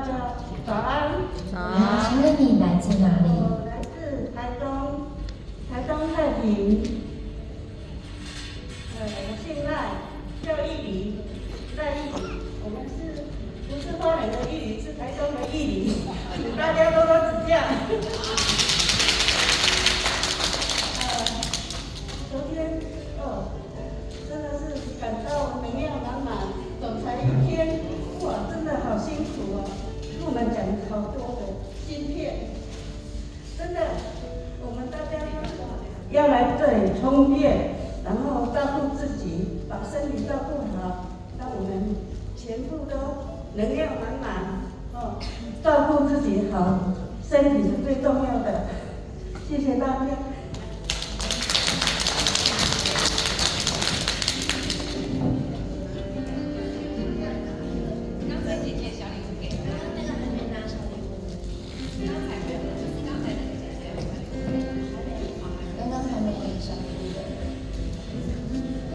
家早安。早安，请问你来自哪里？我来自台东太平。我姓赖，叫义理，赖义理。我们不是花莲的义理，是台东的义理，请大家多多指教。昨天真的是感到能量满满，总裁一天，哇，真的好辛苦啊！跟我们讲好多的芯片，真的，我们大家要来这里充电，然后照顾自己，把身体照顾好，让我们全部都能量满满照顾自己好，身体是最重要的。谢谢大家。